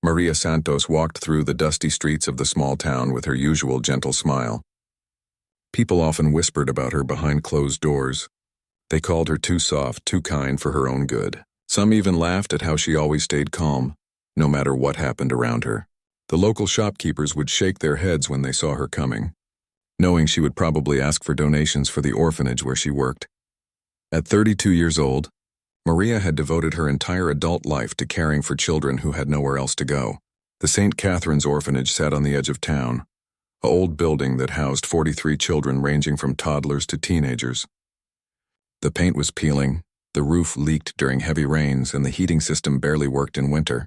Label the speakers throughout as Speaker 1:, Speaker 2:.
Speaker 1: Maria Santos walked through the dusty streets of the small town with her usual gentle smile. People often whispered about her behind closed doors. They called her too soft, too kind for her own good. Some even laughed at how she always stayed calm, no matter what happened around her. The local shopkeepers would shake their heads when they saw her coming, knowing she would probably ask for donations for the orphanage where she worked. At 32 years old, Maria had devoted her entire adult life to caring for children who had nowhere else to go. The St. Catherine's Orphanage sat on the edge of town, an old building that housed 43 children ranging from toddlers to teenagers. The paint was peeling, the roof leaked during heavy rains, and the heating system barely worked in winter.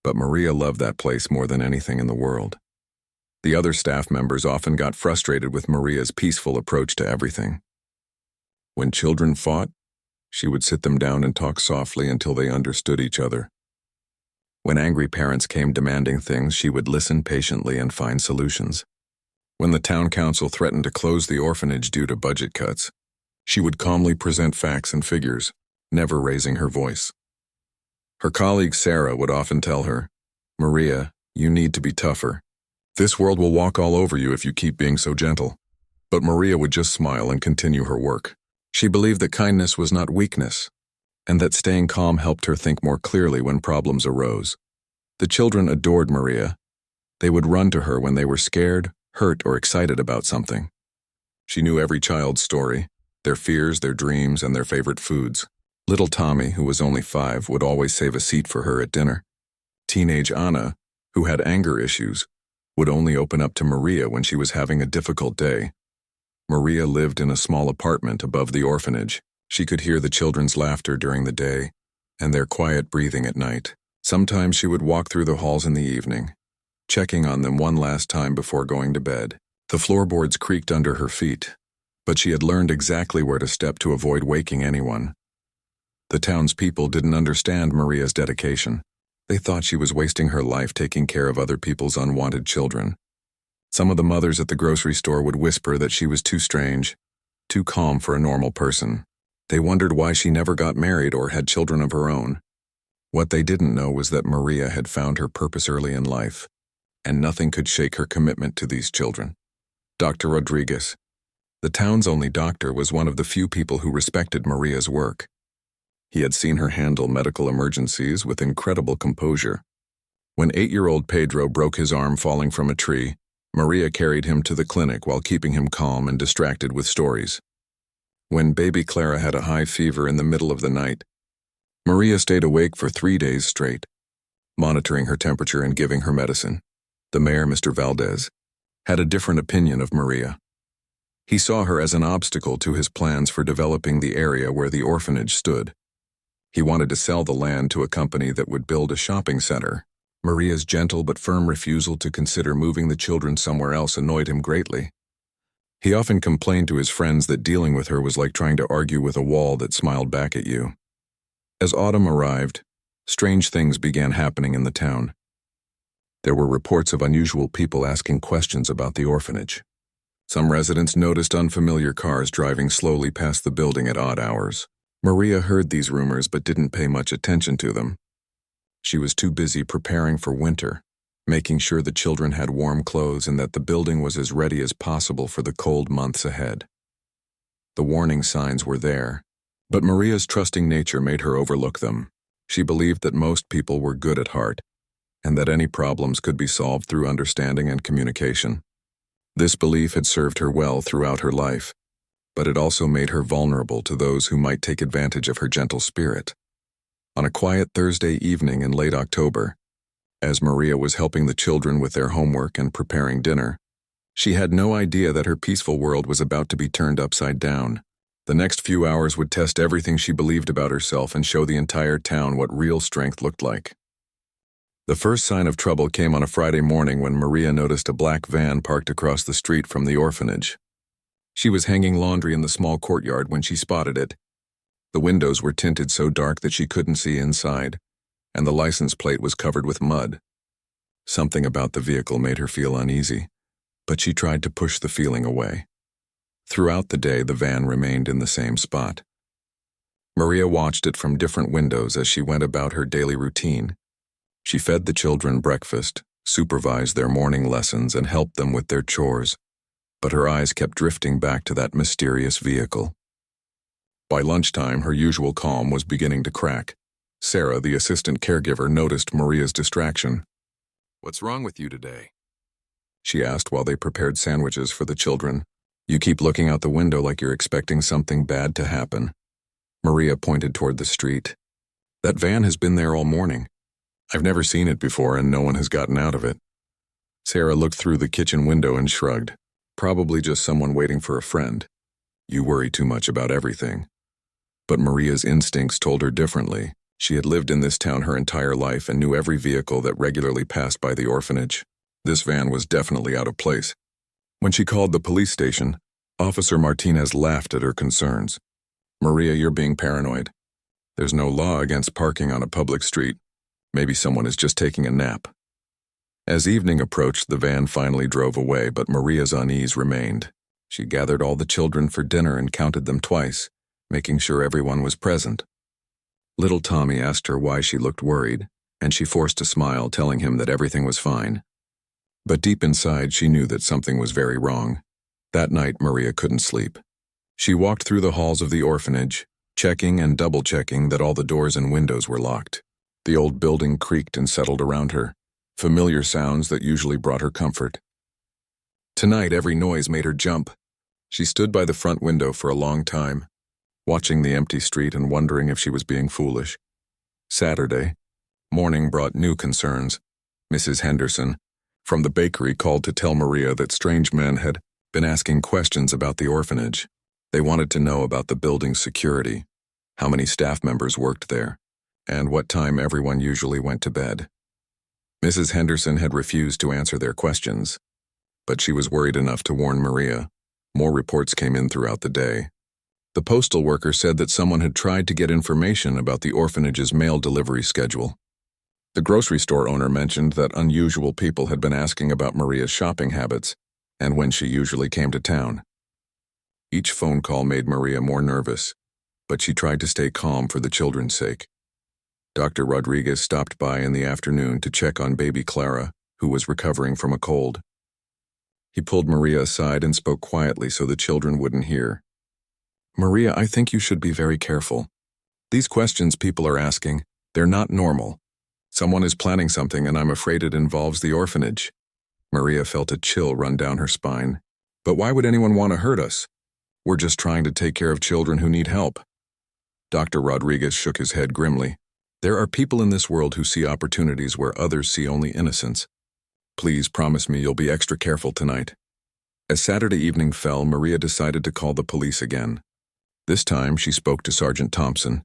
Speaker 1: But Maria loved that place more than anything in the world. The other staff members often got frustrated with Maria's peaceful approach to everything. When children fought, she would sit them down and talk softly until they understood each other. When angry parents came demanding things, she would listen patiently and find solutions. When the town council threatened to close the orphanage due to budget cuts, she would calmly present facts and figures, never raising her voice. Her colleague Sarah would often tell her, "Maria, you need to be tougher. This world will walk all over you if you keep being so gentle." But Maria would just smile and continue her work. She believed that kindness was not weakness, and that staying calm helped her think more clearly when problems arose. The children adored Maria. They would run to her when they were scared, hurt, or excited about something. She knew every child's story, their fears, their dreams, and their favorite foods. Little Tommy, who was only 5, would always save a seat for her at dinner. Teenage Anna, who had anger issues, would only open up to Maria when she was having a difficult day. Maria lived in a small apartment above the orphanage. She could hear the children's laughter during the day and their quiet breathing at night. Sometimes she would walk through the halls in the evening, checking on them one last time before going to bed. The floorboards creaked under her feet, but she had learned exactly where to step to avoid waking anyone. The townspeople didn't understand Maria's dedication. They thought she was wasting her life taking care of other people's unwanted children. Some of the mothers at the grocery store would whisper that she was too strange, too calm for a normal person. They wondered why she never got married or had children of her own. What they didn't know was that Maria had found her purpose early in life, and nothing could shake her commitment to these children. Dr. Rodriguez, the town's only doctor, was one of the few people who respected Maria's work. He had seen her handle medical emergencies with incredible composure. When 8-year-old Pedro broke his arm falling from a tree, Maria carried him to the clinic while keeping him calm and distracted with stories. When baby Clara had a high fever in the middle of the night, Maria stayed awake for 3 days straight, monitoring her temperature and giving her medicine. The mayor, Mr. Valdez, had a different opinion of Maria. He saw her as an obstacle to his plans for developing the area where the orphanage stood. He wanted to sell the land to a company that would build a shopping center. Maria's gentle but firm refusal to consider moving the children somewhere else annoyed him greatly. He often complained to his friends that dealing with her was like trying to argue with a wall that smiled back at you. As autumn arrived, strange things began happening in the town. There were reports of unusual people asking questions about the orphanage. Some residents noticed unfamiliar cars driving slowly past the building at odd hours. Maria heard these rumors but didn't pay much attention to them. She was too busy preparing for winter, making sure the children had warm clothes and that the building was as ready as possible for the cold months ahead. The warning signs were there, but Maria's trusting nature made her overlook them. She believed that most people were good at heart, and that any problems could be solved through understanding and communication. This belief had served her well throughout her life, but it also made her vulnerable to those who might take advantage of her gentle spirit. On a quiet Thursday evening in late October, as Maria was helping the children with their homework and preparing dinner, she had no idea that her peaceful world was about to be turned upside down. The next few hours would test everything she believed about herself and show the entire town what real strength looked like. The first sign of trouble came on a Friday morning when Maria noticed a black van parked across the street from the orphanage. She was hanging laundry in the small courtyard when she spotted it. The windows were tinted so dark that she couldn't see inside, and the license plate was covered with mud. Something about the vehicle made her feel uneasy, but she tried to push the feeling away. Throughout the day, the van remained in the same spot. Maria watched it from different windows as she went about her daily routine. She fed the children breakfast, supervised their morning lessons, and helped them with their chores, but her eyes kept drifting back to that mysterious vehicle. By lunchtime, her usual calm was beginning to crack. Sarah, the assistant caregiver, noticed Maria's distraction. "What's wrong with you today?" she asked while they prepared sandwiches for the children. "You keep looking out the window like you're expecting something bad to happen." Maria pointed toward the street. "That van has been there all morning. I've never seen it before and no one has gotten out of it." Sarah looked through the kitchen window and shrugged. "Probably just someone waiting for a friend. You worry too much about everything." But Maria's instincts told her differently. She had lived in this town her entire life and knew every vehicle that regularly passed by the orphanage. This van was definitely out of place. When she called the police station, Officer Martinez laughed at her concerns. "Maria, you're being paranoid. There's no law against parking on a public street. Maybe someone is just taking a nap." As evening approached, the van finally drove away, but Maria's unease remained. She gathered all the children for dinner and counted them twice, making sure everyone was present. Little Tommy asked her why she looked worried, and she forced a smile, telling him that everything was fine. But deep inside, she knew that something was very wrong. That night, Maria couldn't sleep. She walked through the halls of the orphanage, checking and double-checking that all the doors and windows were locked. The old building creaked and settled around her, familiar sounds that usually brought her comfort. Tonight, every noise made her jump. She stood by the front window for a long time, watching the empty street and wondering if she was being foolish. Saturday morning brought new concerns. Mrs. Henderson, from the bakery, called to tell Maria that strange men had been asking questions about the orphanage. They wanted to know about the building's security, how many staff members worked there, and what time everyone usually went to bed. Mrs. Henderson had refused to answer their questions, but she was worried enough to warn Maria. More reports came in throughout the day. The postal worker said that someone had tried to get information about the orphanage's mail delivery schedule. The grocery store owner mentioned that unusual people had been asking about Maria's shopping habits and when she usually came to town. Each phone call made Maria more nervous, but she tried to stay calm for the children's sake. Dr. Rodriguez stopped by in the afternoon to check on baby Clara, who was recovering from a cold. He pulled Maria aside and spoke quietly so the children wouldn't hear. "Maria, I think you should be very careful. These questions people are asking, they're not normal. Someone is planning something and I'm afraid it involves the orphanage." Maria felt a chill run down her spine. "But why would anyone want to hurt us? We're just trying to take care of children who need help." Dr. Rodriguez shook his head grimly. "There are people in this world who see opportunities where others see only innocence. Please promise me you'll be extra careful tonight." As Saturday evening fell, Maria decided to call the police again. This time, she spoke to Sergeant Thompson,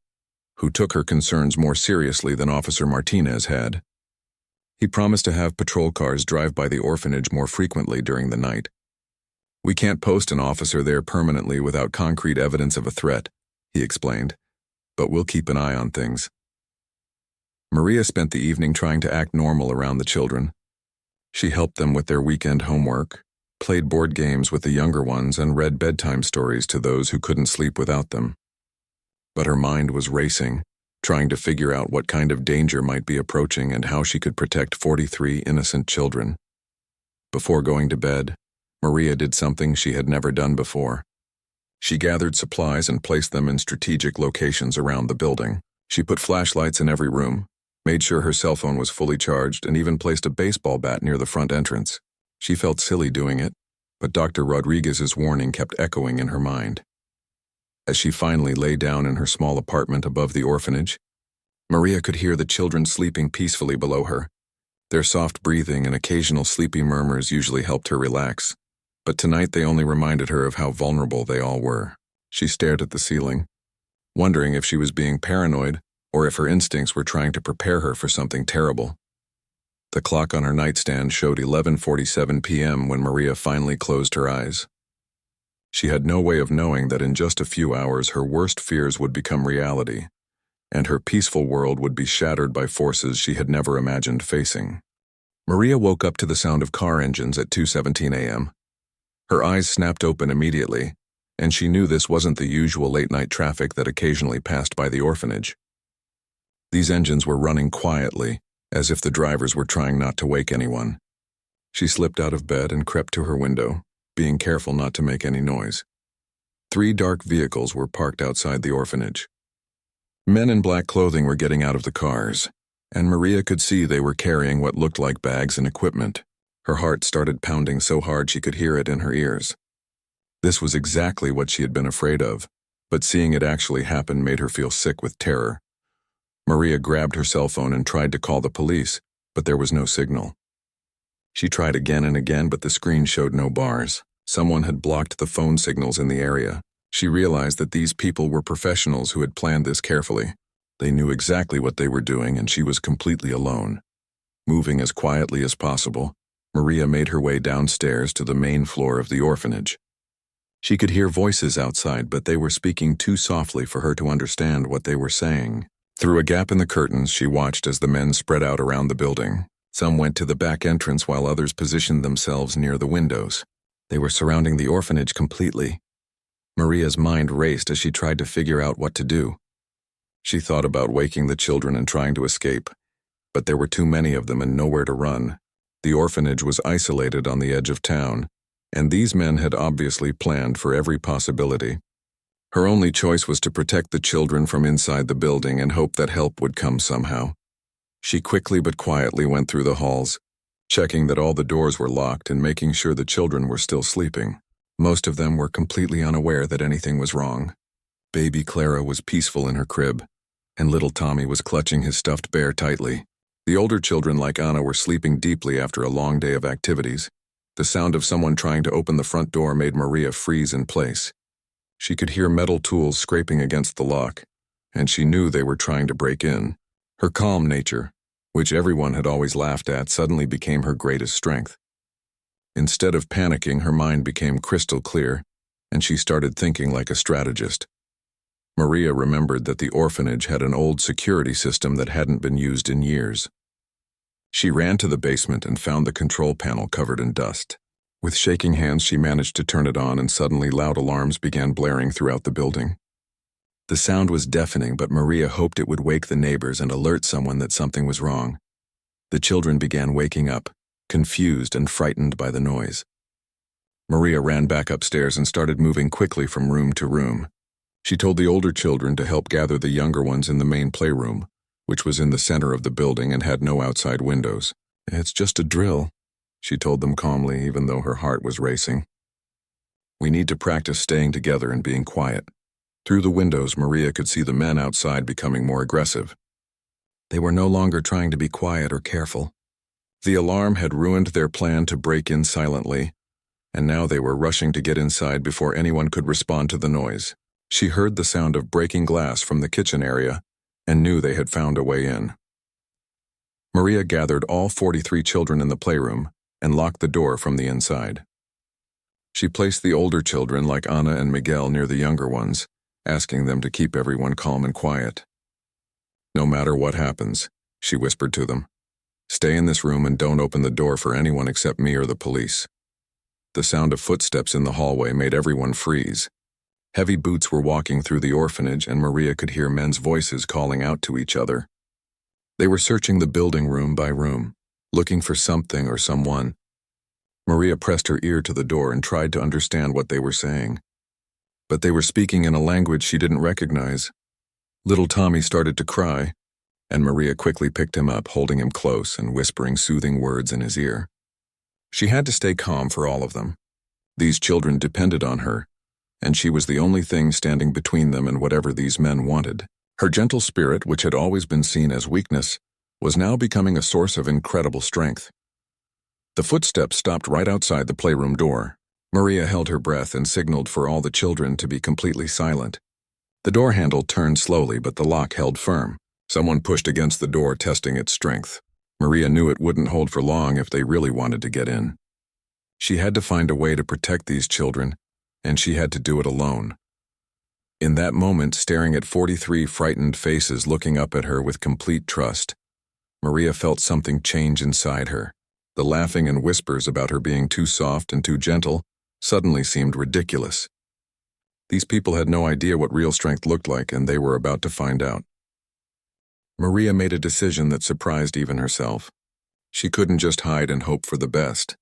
Speaker 1: who took her concerns more seriously than Officer Martinez had. He promised to have patrol cars drive by the orphanage more frequently during the night. "We can't post an officer there permanently without concrete evidence of a threat," he explained, "but we'll keep an eye on things." Maria spent the evening trying to act normal around the children. She helped them with their weekend homework, played board games with the younger ones, and read bedtime stories to those who couldn't sleep without them. But her mind was racing, trying to figure out what kind of danger might be approaching and how she could protect 43 innocent children. Before going to bed, Maria did something she had never done before. She gathered supplies and placed them in strategic locations around the building. She put flashlights in every room, made sure her cell phone was fully charged, and even placed a baseball bat near the front entrance. She felt silly doing it, but Dr. Rodriguez's warning kept echoing in her mind. As she finally lay down in her small apartment above the orphanage, Maria could hear the children sleeping peacefully below her. Their soft breathing and occasional sleepy murmurs usually helped her relax, but tonight they only reminded her of how vulnerable they all were. She stared at the ceiling, wondering if she was being paranoid or if her instincts were trying to prepare her for something terrible. The clock on her nightstand showed 11:47 p.m. when Maria finally closed her eyes. She had no way of knowing that in just a few hours her worst fears would become reality, and her peaceful world would be shattered by forces she had never imagined facing. Maria woke up to the sound of car engines at 2:17 a.m. Her eyes snapped open immediately, and she knew this wasn't the usual late-night traffic that occasionally passed by the orphanage. These engines were running quietly, as if the drivers were trying not to wake anyone. She slipped out of bed and crept to her window, being careful not to make any noise. 3 dark vehicles were parked outside the orphanage. Men in black clothing were getting out of the cars, and Maria could see they were carrying what looked like bags and equipment. Her heart started pounding so hard she could hear it in her ears. This was exactly what she had been afraid of, but seeing it actually happen made her feel sick with terror. Maria grabbed her cell phone and tried to call the police, but there was no signal. She tried again and again, but the screen showed no bars. Someone had blocked the phone signals in the area. She realized that these people were professionals who had planned this carefully. They knew exactly what they were doing, and she was completely alone. Moving as quietly as possible, Maria made her way downstairs to the main floor of the orphanage. She could hear voices outside, but they were speaking too softly for her to understand what they were saying. Through a gap in the curtains, she watched as the men spread out around the building. Some went to the back entrance while others positioned themselves near the windows. They were surrounding the orphanage completely. Maria's mind raced as she tried to figure out what to do. She thought about waking the children and trying to escape, but there were too many of them and nowhere to run. The orphanage was isolated on the edge of town, and these men had obviously planned for every possibility. Her only choice was to protect the children from inside the building and hope that help would come somehow. She quickly but quietly went through the halls, checking that all the doors were locked and making sure the children were still sleeping. Most of them were completely unaware that anything was wrong. Baby Clara was peaceful in her crib, and little Tommy was clutching his stuffed bear tightly. The older children, like Anna, were sleeping deeply after a long day of activities. The sound of someone trying to open the front door made Maria freeze in place. She could hear metal tools scraping against the lock, and she knew they were trying to break in. Her calm nature, which everyone had always laughed at, suddenly became her greatest strength. Instead of panicking, her mind became crystal clear, and she started thinking like a strategist. Maria remembered that the orphanage had an old security system that hadn't been used in years. She ran to the basement and found the control panel covered in dust. With shaking hands, she managed to turn it on, and suddenly loud alarms began blaring throughout the building. The sound was deafening, but Maria hoped it would wake the neighbors and alert someone that something was wrong. The children began waking up, confused and frightened by the noise. Maria ran back upstairs and started moving quickly from room to room. She told the older children to help gather the younger ones in the main playroom, which was in the center of the building and had no outside windows. "It's just a drill," she told them calmly, even though her heart was racing. "We need to practice staying together and being quiet." Through the windows, Maria could see the men outside becoming more aggressive. They were no longer trying to be quiet or careful. The alarm had ruined their plan to break in silently, and now they were rushing to get inside before anyone could respond to the noise. She heard the sound of breaking glass from the kitchen area and knew they had found a way in. Maria gathered all 43 children in the playroom and locked the door from the inside. She placed the older children, like Anna and Miguel, near the younger ones, asking them to keep everyone calm and quiet. "No matter what happens," she whispered to them, "stay in this room and don't open the door for anyone except me or the police." The sound of footsteps in the hallway made everyone freeze. Heavy boots were walking through the orphanage, and Maria could hear men's voices calling out to each other. They were searching the building room by room, looking for something or someone. Maria pressed her ear to the door and tried to understand what they were saying. But they were speaking in a language she didn't recognize. Little Tommy started to cry, and Maria quickly picked him up, holding him close and whispering soothing words in his ear. She had to stay calm for all of them. These children depended on her, and she was the only thing standing between them and whatever these men wanted. Her gentle spirit, which had always been seen as weakness, was now becoming a source of incredible strength. The footsteps stopped right outside the playroom door. Maria held her breath and signaled for all the children to be completely silent. The door handle turned slowly, but the lock held firm. Someone pushed against the door, testing its strength. Maria knew it wouldn't hold for long if they really wanted to get in. She had to find a way to protect these children, and she had to do it alone. In that moment, staring at 43 frightened faces looking up at her with complete trust, Maria felt something change inside her. The laughing and whispers about her being too soft and too gentle suddenly seemed ridiculous. These people had no idea what real strength looked like, and they were about to find out. Maria made a decision that surprised even herself. She couldn't just hide and hope for the best.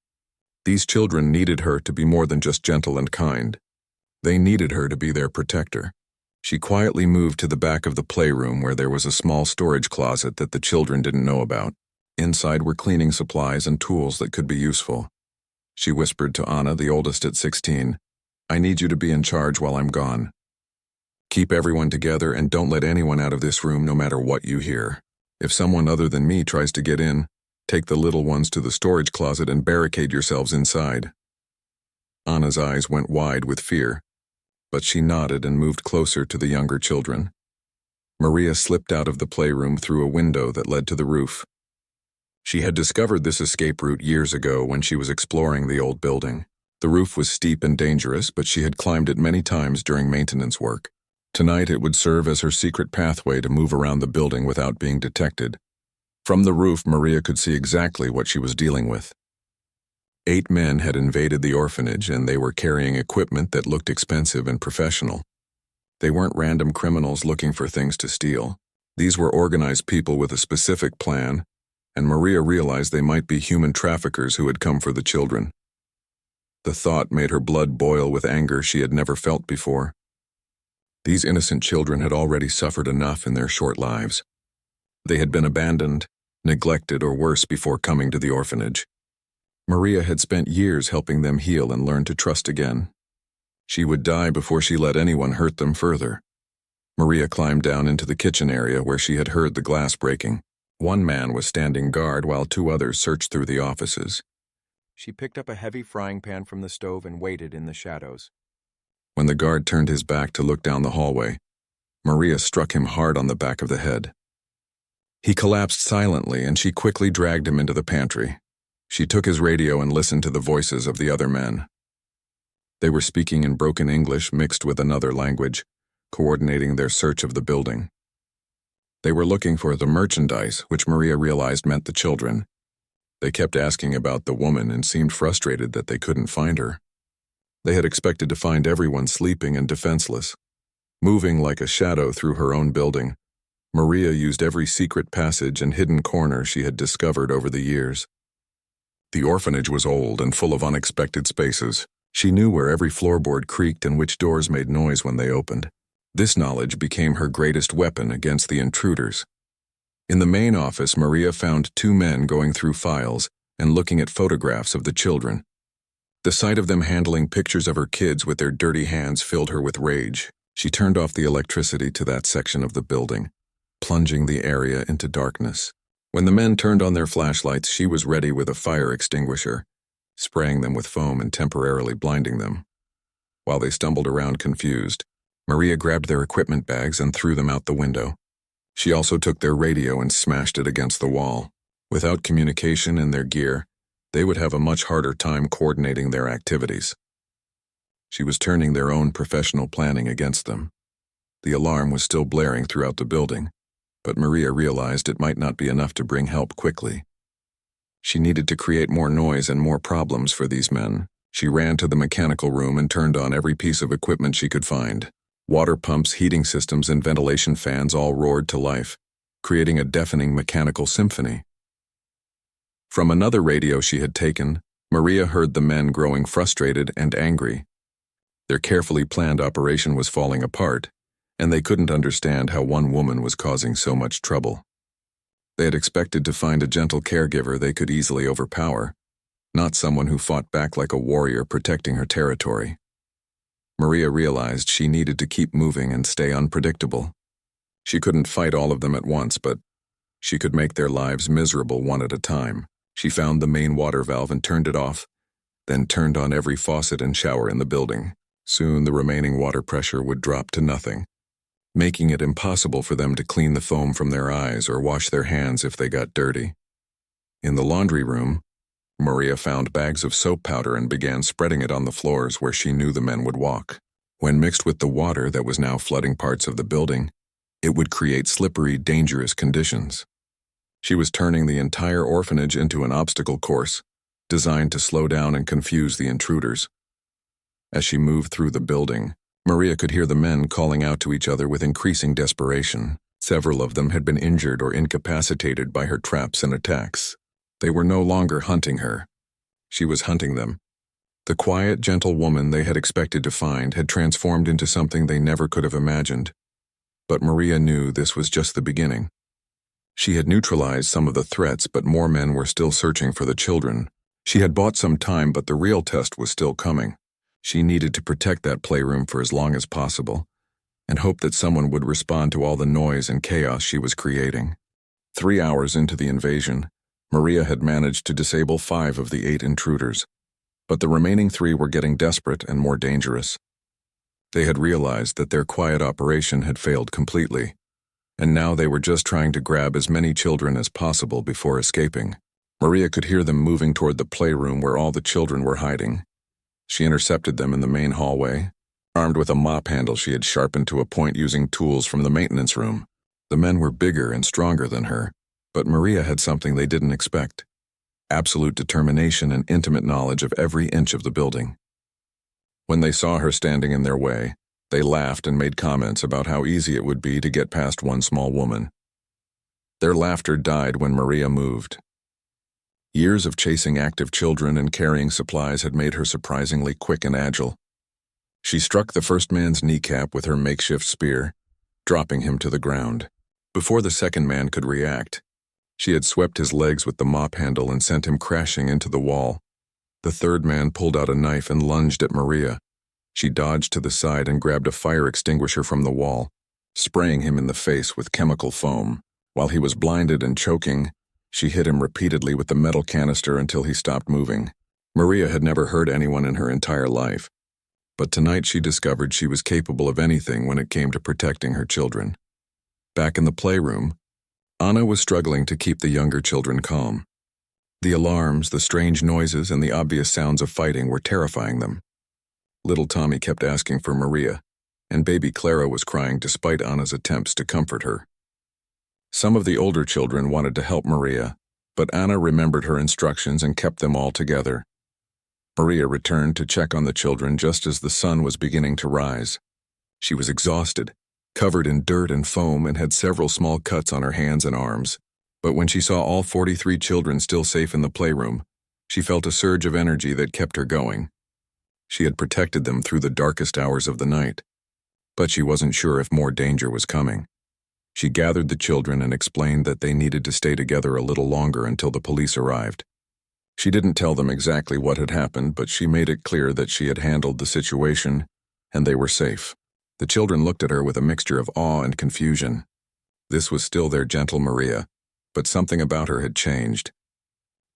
Speaker 1: These children needed her to be more than just gentle and kind. They needed her to be their protector. She quietly moved to the back of the playroom where there was a small storage closet that the children didn't know about. Inside were cleaning supplies and tools that could be useful. She whispered to Anna, the oldest at 16, "I need you to be in charge while I'm gone. Keep everyone together and don't let anyone out of this room no matter what you hear. If someone other than me tries to get in, take the little ones to the storage closet and barricade yourselves inside." Anna's eyes went wide with fear, but she nodded and moved closer to the younger children. Maria slipped out of the playroom through a window that led to the roof. She had discovered this escape route years ago when she was exploring the old building. The roof was steep and dangerous, but she had climbed it many times during maintenance work. Tonight it would serve as her secret pathway to move around the building without being detected. From the roof, Maria could see exactly what she was dealing with. 8 men had invaded the orphanage, and they were carrying equipment that looked expensive and professional. They weren't random criminals looking for things to steal. These were organized people with a specific plan, and Maria realized they might be human traffickers who had come for the children. The thought made her blood boil with anger she had never felt before. These innocent children had already suffered enough in their short lives. They had been abandoned, neglected, or worse before coming to the orphanage. Maria had spent years helping them heal and learn to trust again. She would die before she let anyone hurt them further. Maria climbed down into the kitchen area where she had heard the glass breaking. One man was standing guard while 2 others searched through the offices. She picked up a heavy frying pan from the stove and waited in the shadows. When the guard turned his back to look down the hallway, Maria struck him hard on the back of the head. He collapsed silently, and she quickly dragged him into the pantry. She took his radio and listened to the voices of the other men. They were speaking in broken English mixed with another language, coordinating their search of the building. They were looking for the merchandise, which Maria realized meant the children. They kept asking about the woman and seemed frustrated that they couldn't find her. They had expected to find everyone sleeping and defenseless. Moving like a shadow through her own building, Maria used every secret passage and hidden corner she had discovered over the years. The orphanage was old and full of unexpected spaces. She knew where every floorboard creaked and which doors made noise when they opened. This knowledge became her greatest weapon against the intruders. In the main office, Maria found 2 men going through files and looking at photographs of the children. The sight of them handling pictures of her kids with their dirty hands filled her with rage. She turned off the electricity to that section of the building, plunging the area into darkness. When the men turned on their flashlights, she was ready with a fire extinguisher, spraying them with foam and temporarily blinding them. While they stumbled around confused, Maria grabbed their equipment bags and threw them out the window. She also took their radio and smashed it against the wall. Without communication and their gear, they would have a much harder time coordinating their activities. She was turning their own professional planning against them. The alarm was still blaring throughout the building, but Maria realized it might not be enough to bring help quickly. She needed to create more noise and more problems for these men. She ran to the mechanical room and turned on every piece of equipment she could find. Water pumps, heating systems, and ventilation fans all roared to life, creating a deafening mechanical symphony. From another radio she had taken, Maria heard the men growing frustrated and angry. Their carefully planned operation was falling apart, and they couldn't understand how one woman was causing so much trouble. They had expected to find a gentle caregiver they could easily overpower, not someone who fought back like a warrior protecting her territory. Maria realized she needed to keep moving and stay unpredictable. She couldn't fight all of them at once, but she could make their lives miserable one at a time. She found the main water valve and turned it off, then turned on every faucet and shower in the building. Soon the remaining water pressure would drop to nothing, making it impossible for them to clean the foam from their eyes or wash their hands if they got dirty. In the laundry room, Maria found bags of soap powder and began spreading it on the floors where she knew the men would walk. When mixed with the water that was now flooding parts of the building, it would create slippery, dangerous conditions. She was turning the entire orphanage into an obstacle course, designed to slow down and confuse the intruders. As she moved through the building, Maria could hear the men calling out to each other with increasing desperation. Several of them had been injured or incapacitated by her traps and attacks. They were no longer hunting her. She was hunting them. The quiet, gentle woman they had expected to find had transformed into something they never could have imagined. But Maria knew this was just the beginning. She had neutralized some of the threats, but more men were still searching for the children. She had bought some time, but the real test was still coming. She needed to protect that playroom for as long as possible, and hope that someone would respond to all the noise and chaos she was creating. 3 hours into the invasion, Maria had managed to disable 5 of the 8 intruders, but the remaining 3 were getting desperate and more dangerous. They had realized that their quiet operation had failed completely, and now they were just trying to grab as many children as possible before escaping. Maria could hear them moving toward the playroom where all the children were hiding. She intercepted them in the main hallway, armed with a mop handle she had sharpened to a point using tools from the maintenance room. The men were bigger and stronger than her, but Maria had something they didn't expect: absolute determination and intimate knowledge of every inch of the building. When they saw her standing in their way, they laughed and made comments about how easy it would be to get past one small woman. Their laughter died when Maria moved. Years of chasing active children and carrying supplies had made her surprisingly quick and agile. She struck the first man's kneecap with her makeshift spear, dropping him to the ground. Before the second man could react, she had swept his legs with the mop handle and sent him crashing into the wall. The third man pulled out a knife and lunged at Maria. She dodged to the side and grabbed a fire extinguisher from the wall, spraying him in the face with chemical foam. While he was blinded and choking, she hit him repeatedly with the metal canister until he stopped moving. Maria had never hurt anyone in her entire life, but tonight she discovered she was capable of anything when it came to protecting her children. Back in the playroom, Anna was struggling to keep the younger children calm. The alarms, the strange noises, and the obvious sounds of fighting were terrifying them. Little Tommy kept asking for Maria, and baby Clara was crying despite Anna's attempts to comfort her. Some of the older children wanted to help Maria, but Anna remembered her instructions and kept them all together. Maria returned to check on the children just as the sun was beginning to rise. She was exhausted, covered in dirt and foam, and had several small cuts on her hands and arms. But when she saw all 43 children still safe in the playroom, she felt a surge of energy that kept her going. She had protected them through the darkest hours of the night, but she wasn't sure if more danger was coming. She gathered the children and explained that they needed to stay together a little longer until the police arrived. She didn't tell them exactly what had happened, but she made it clear that she had handled the situation and they were safe. The children looked at her with a mixture of awe and confusion. This was still their gentle Maria, but something about her had changed.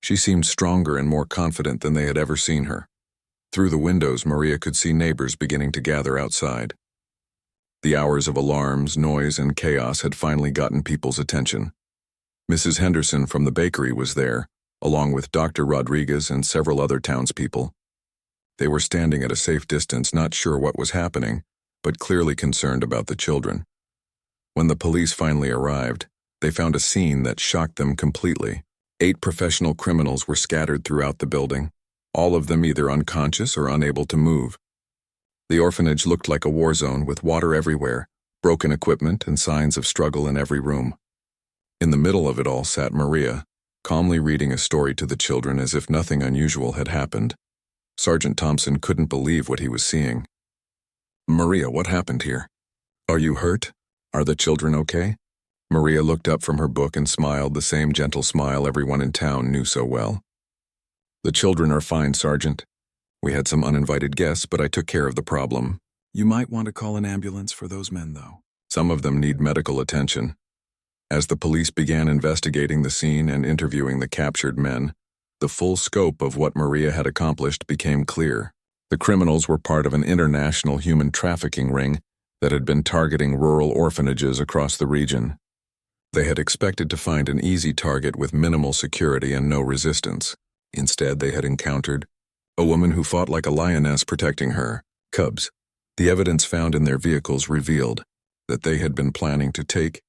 Speaker 1: She seemed stronger and more confident than they had ever seen her. Through the windows, Maria could see neighbors beginning to gather outside. The hours of alarms, noise, and chaos had finally gotten people's attention. Mrs. Henderson from the bakery was there, along with Dr. Rodriguez and several other townspeople. They were standing at a safe distance, not sure what was happening, but clearly concerned about the children. When the police finally arrived, they found a scene that shocked them completely. 8 professional criminals were scattered throughout the building, all of them either unconscious or unable to move. The orphanage looked like a war zone with water everywhere, broken equipment, and signs of struggle in every room. In the middle of it all sat Maria, calmly reading a story to the children as if nothing unusual had happened. Sergeant Thompson couldn't believe what he was seeing. "Maria, what happened here? Are you hurt? Are the children okay?" Maria looked up from her book and smiled the same gentle smile everyone in town knew so well. "The children are fine, Sergeant. We had some uninvited guests, but I took care of the problem. You might want to call an ambulance for those men, though. Some of them need medical attention." As the police began investigating the scene and interviewing the captured men, the full scope of what Maria had accomplished became clear. The criminals were part of an international human trafficking ring that had been targeting rural orphanages across the region. They had expected to find an easy target with minimal security and no resistance. Instead, they had encountered a woman who fought like a lioness protecting her cubs. The evidence found in their vehicles revealed that they had been planning to take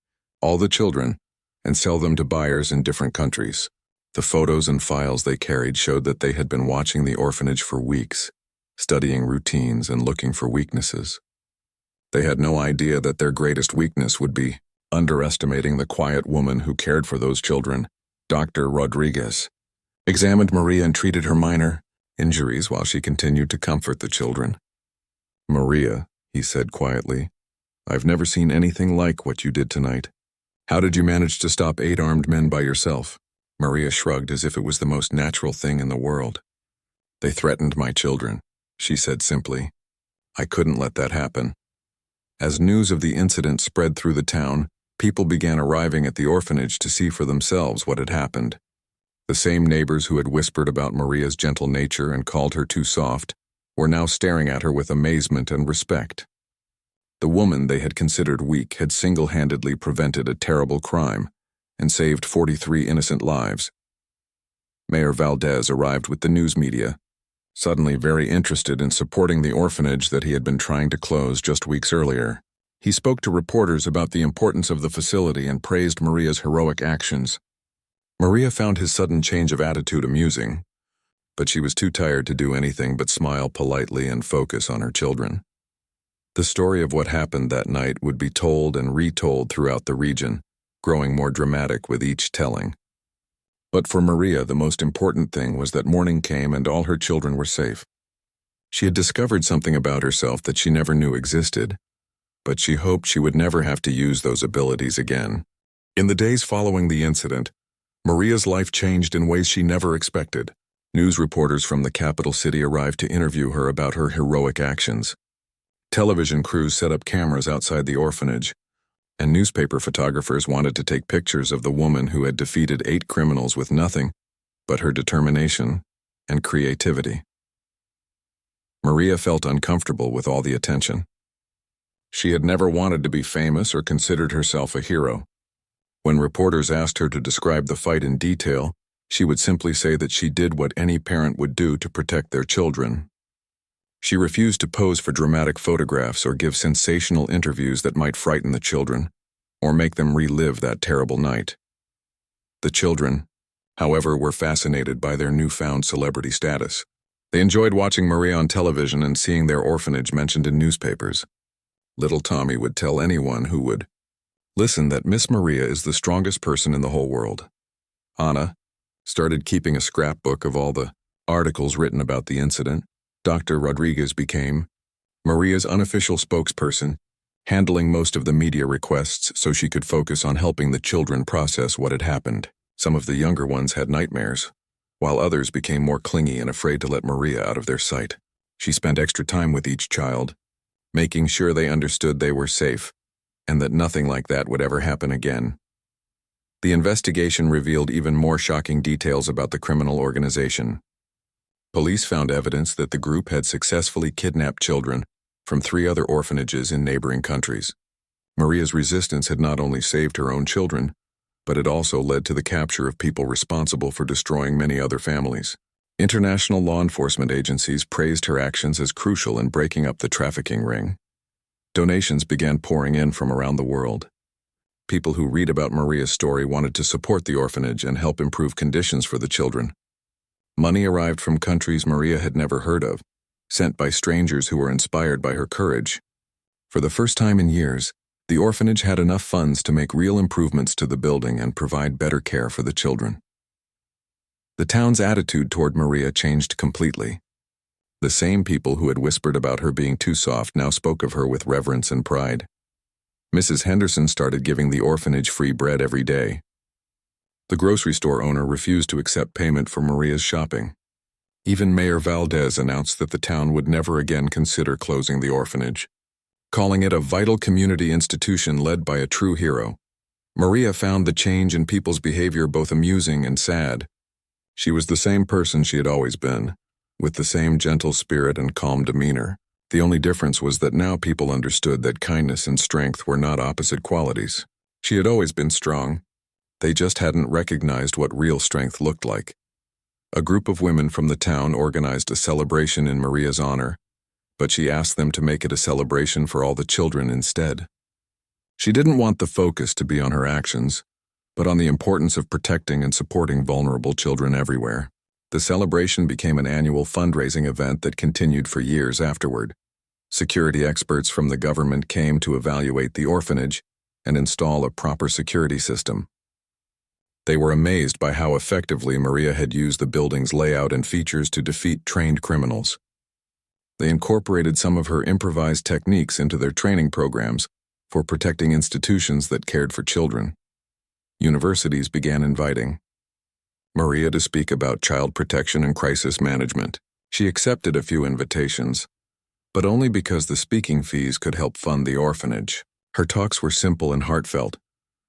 Speaker 1: all the children and sell them to buyers in different countries. The photos and files they carried showed that they had been watching the orphanage for weeks, studying routines and looking for weaknesses. They had no idea that their greatest weakness would be underestimating the quiet woman who cared for those children. Dr. Rodriguez examined Maria and treated her minor injuries while she continued to comfort the children. "Maria," he said quietly, "I've never seen anything like what you did tonight. How did you manage to stop 8 armed men by yourself?" Maria shrugged as if it was the most natural thing in the world. "They threatened my children," she said simply. "I couldn't let that happen." As news of the incident spread through the town, people began arriving at the orphanage to see for themselves what had happened. The same neighbors who had whispered about Maria's gentle nature and called her too soft were now staring at her with amazement and respect. The woman they had considered weak had single-handedly prevented a terrible crime and saved 43 innocent lives. Mayor Valdez arrived with the news media, suddenly very interested in supporting the orphanage that he had been trying to close just weeks earlier. He spoke to reporters about the importance of the facility and praised Maria's heroic actions. Maria found his sudden change of attitude amusing, but she was too tired to do anything but smile politely and focus on her children. The story of what happened that night would be told and retold throughout the region, growing more dramatic with each telling. But for Maria, the most important thing was that morning came and all her children were safe. She had discovered something about herself that she never knew existed, but she hoped she would never have to use those abilities again. In the days following the incident, Maria's life changed in ways she never expected. News reporters from the capital city arrived to interview her about her heroic actions. Television crews set up cameras outside the orphanage, and newspaper photographers wanted to take pictures of the woman who had defeated 8 criminals with nothing but her determination and creativity. Maria felt uncomfortable with all the attention. She had never wanted to be famous or considered herself a hero. When reporters asked her to describe the fight in detail, she would simply say that she did what any parent would do to protect their children. She refused to pose for dramatic photographs or give sensational interviews that might frighten the children or make them relive that terrible night. The children, however, were fascinated by their newfound celebrity status. They enjoyed watching Maria on television and seeing their orphanage mentioned in newspapers. Little Tommy would tell anyone who would listen that Miss Maria is the strongest person in the whole world. Anna started keeping a scrapbook of all the articles written about the incident. Dr. Rodriguez became Maria's unofficial spokesperson, handling most of the media requests so she could focus on helping the children process what had happened. Some of the younger ones had nightmares, while others became more clingy and afraid to let Maria out of their sight. She spent extra time with each child, making sure they understood they were safe and that nothing like that would ever happen again. The investigation revealed even more shocking details about the criminal organization. Police found evidence that the group had successfully kidnapped children from 3 other orphanages in neighboring countries. Maria's resistance had not only saved her own children, but it also led to the capture of people responsible for destroying many other families. International law enforcement agencies praised her actions as crucial in breaking up the trafficking ring. Donations began pouring in from around the world. People who read about Maria's story wanted to support the orphanage and help improve conditions for the children. Money arrived from countries Maria had never heard of, sent by strangers who were inspired by her courage. For the first time in years, the orphanage had enough funds to make real improvements to the building and provide better care for the children. The town's attitude toward Maria changed completely. The same people who had whispered about her being too soft now spoke of her with reverence and pride. Mrs. Henderson started giving the orphanage free bread every day. The grocery store owner refused to accept payment for Maria's shopping. Even Mayor Valdez announced that the town would never again consider closing the orphanage, calling it a vital community institution led by a true hero. Maria found the change in people's behavior both amusing and sad. She was the same person she had always been, with the same gentle spirit and calm demeanor. The only difference was that now people understood that kindness and strength were not opposite qualities. She had always been strong. They just hadn't recognized what real strength looked like. A group of women from the town organized a celebration in Maria's honor, but she asked them to make it a celebration for all the children instead. She didn't want the focus to be on her actions, but on the importance of protecting and supporting vulnerable children everywhere. The celebration became an annual fundraising event that continued for years afterward. Security experts from the government came to evaluate the orphanage, and install a proper security system. They were amazed by how effectively Maria had used the building's layout and features to defeat trained criminals. They incorporated some of her improvised techniques into their training programs for protecting institutions that cared for children. Universities began inviting Maria to speak about child protection and crisis management. She accepted a few invitations, but only because the speaking fees could help fund the orphanage. Her talks were simple and heartfelt,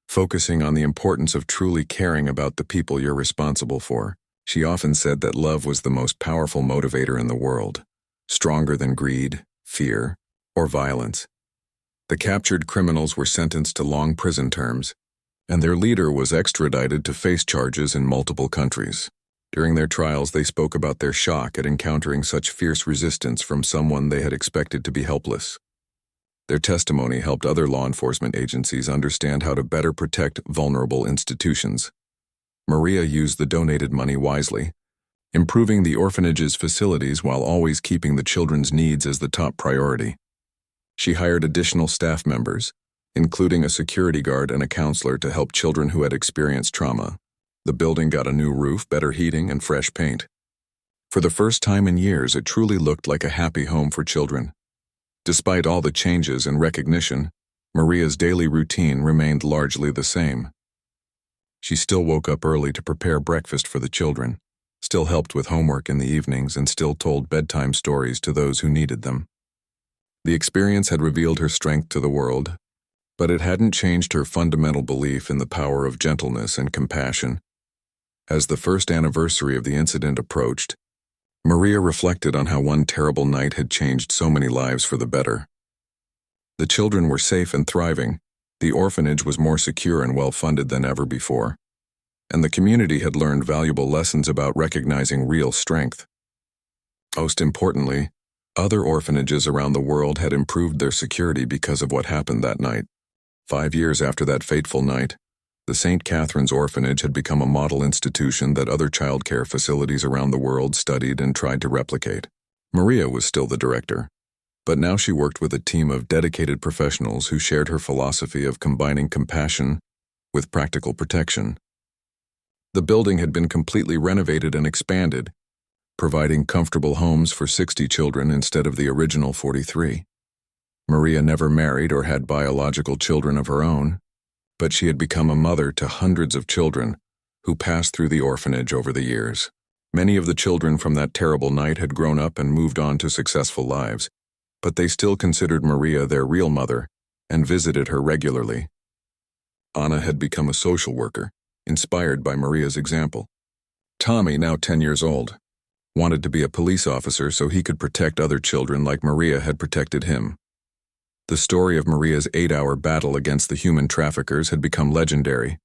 Speaker 1: focusing on the importance of truly caring about the people you're responsible for. She often said that love was the most powerful motivator in the world, stronger than greed, fear, or violence. The captured criminals were sentenced to long prison terms, and their leader was extradited to face charges in multiple countries. During their trials, they spoke about their shock at encountering such fierce resistance from someone they had expected to be helpless. Their testimony helped other law enforcement agencies understand how to better protect vulnerable institutions. Maria used the donated money wisely, improving the orphanage's facilities while always keeping the children's needs as the top priority. She hired additional staff members, including a security guard and a counselor to help children who had experienced trauma. The building got a new roof, better heating, and fresh paint. For the first time in years, it truly looked like a happy home for children. Despite all the changes and recognition, Maria's daily routine remained largely the same. She still woke up early to prepare breakfast for the children, still helped with homework in the evenings, and still told bedtime stories to those who needed them. The experience had revealed her strength to the world, but it hadn't changed her fundamental belief in the power of gentleness and compassion. As the first anniversary of the incident approached, Maria reflected on how one terrible night had changed so many lives for the better. The children were safe and thriving, the orphanage was more secure and well-funded than ever before, and the community had learned valuable lessons about recognizing real strength. Most importantly, other orphanages around the world had improved their security because of what happened that night. 5 years after that fateful night, the St. Catherine's Orphanage had become a model institution that other childcare facilities around the world studied and tried to replicate. Maria was still the director, but now she worked with a team of dedicated professionals who shared her philosophy of combining compassion with practical protection. The building had been completely renovated and expanded, providing comfortable homes for 60 children instead of the original 43. Maria never married or had biological children of her own, but she had become a mother to hundreds of children who passed through the orphanage over the years. Many of the children from that terrible night had grown up and moved on to successful lives, but they still considered Maria their real mother and visited her regularly. Anna had become a social worker, inspired by Maria's example. Tommy, now 10 years old, wanted to be a police officer so he could protect other children like Maria had protected him. The story of Maria's 8-hour battle against the human traffickers had become legendary,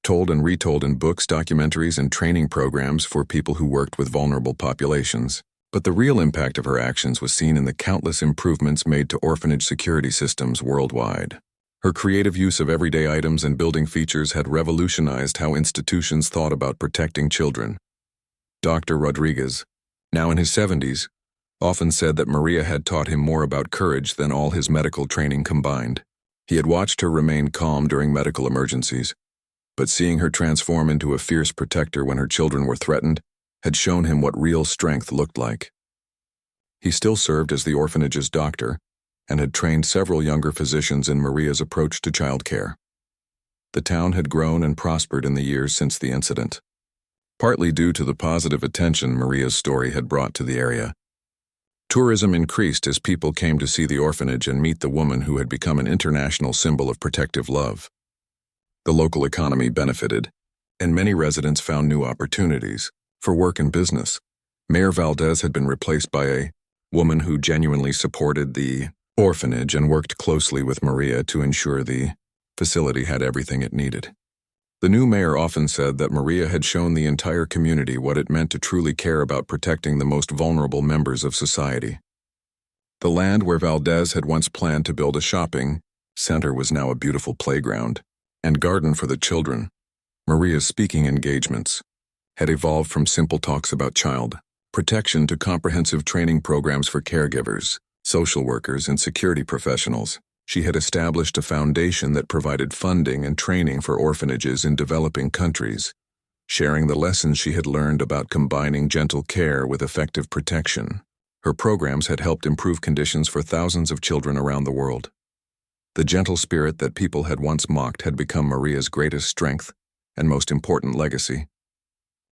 Speaker 1: told and retold in books, documentaries, and training programs for people who worked with vulnerable populations. But the real impact of her actions was seen in the countless improvements made to orphanage security systems worldwide. Her creative use of everyday items and building features had revolutionized how institutions thought about protecting children. Dr. Rodriguez, now in his 70s, often said that Maria had taught him more about courage than all his medical training combined. He had watched her remain calm during medical emergencies, but seeing her transform into a fierce protector when her children were threatened had shown him what real strength looked like. He still served as the orphanage's doctor and had trained several younger physicians in Maria's approach to childcare. The town had grown and prospered in the years since the incident, partly due to the positive attention Maria's story had brought to the area. Tourism increased as people came to see the orphanage and meet the woman who had become an international symbol of protective love. The local economy benefited, and many residents found new opportunities for work and business. Mayor Valdez had been replaced by a woman who genuinely supported the orphanage and worked closely with Maria to ensure the facility had everything it needed. The new mayor often said that Maria had shown the entire community what it meant to truly care about protecting the most vulnerable members of society. The land where Valdez had once planned to build a shopping center was now a beautiful playground and garden for the children. Maria's speaking engagements had evolved from simple talks about child protection to comprehensive training programs for caregivers, social workers, and security professionals. She had established a foundation that provided funding and training for orphanages in developing countries, sharing the lessons she had learned about combining gentle care with effective protection. Her programs had helped improve conditions for thousands of children around the world. The gentle spirit that people had once mocked had become Maria's greatest strength and most important legacy.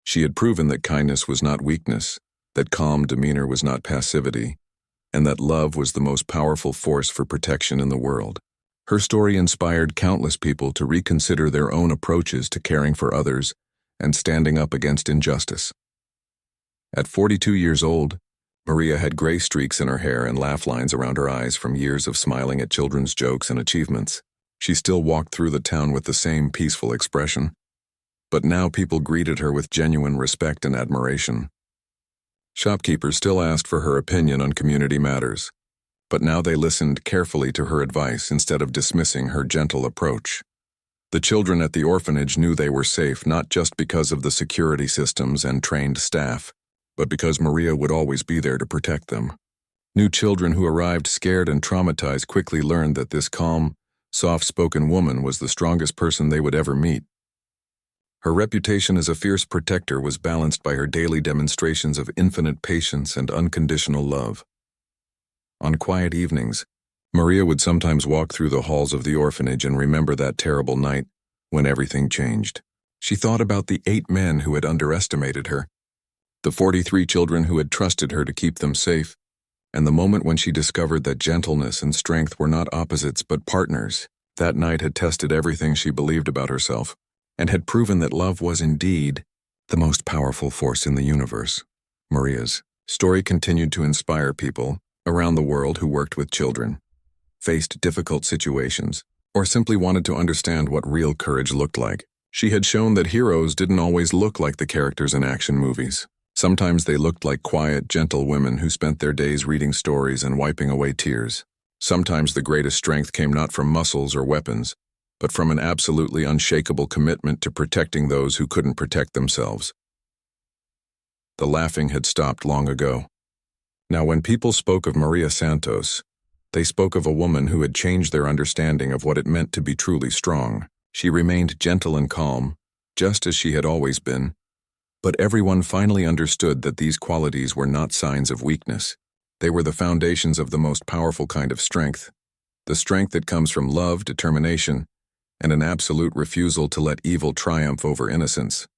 Speaker 1: She had proven that kindness was not weakness, that calm demeanor was not passivity, and that love was the most powerful force for protection in the world. Her story inspired countless people to reconsider their own approaches to caring for others and standing up against injustice. At 42 years old, Maria had gray streaks in her hair and laugh lines around her eyes from years of smiling at children's jokes and achievements. She still walked through the town with the same peaceful expression, but now people greeted her with genuine respect and admiration. Shopkeepers still asked for her opinion on community matters, but now they listened carefully to her advice instead of dismissing her gentle approach. The children at the orphanage knew they were safe not just because of the security systems and trained staff, but because Maria would always be there to protect them. New children who arrived scared and traumatized quickly learned that this calm, soft-spoken woman was the strongest person they would ever meet. Her reputation as a fierce protector was balanced by her daily demonstrations of infinite patience and unconditional love. On quiet evenings, Maria would sometimes walk through the halls of the orphanage and remember that terrible night when everything changed. She thought about the 8 men who had underestimated her, the 43 children who had trusted her to keep them safe, and the moment when she discovered that gentleness and strength were not opposites but partners. That night had tested everything she believed about herself, and had proven that love was indeed the most powerful force in the universe. Maria's story continued to inspire people around the world who worked with children, faced difficult situations, or simply wanted to understand what real courage looked like. She had shown that heroes didn't always look like the characters in action movies. Sometimes they looked like quiet, gentle women who spent their days reading stories and wiping away tears. Sometimes the greatest strength came not from muscles or weapons, but from an absolutely unshakable commitment to protecting those who couldn't protect themselves. The laughing had stopped long ago. Now, when people spoke of Maria Santos, they spoke of a woman who had changed their understanding of what it meant to be truly strong. She remained gentle and calm, just as she had always been, but everyone finally understood that these qualities were not signs of weakness. They were the foundations of the most powerful kind of strength, the strength that comes from love, determination, and an absolute refusal to let evil triumph over innocence.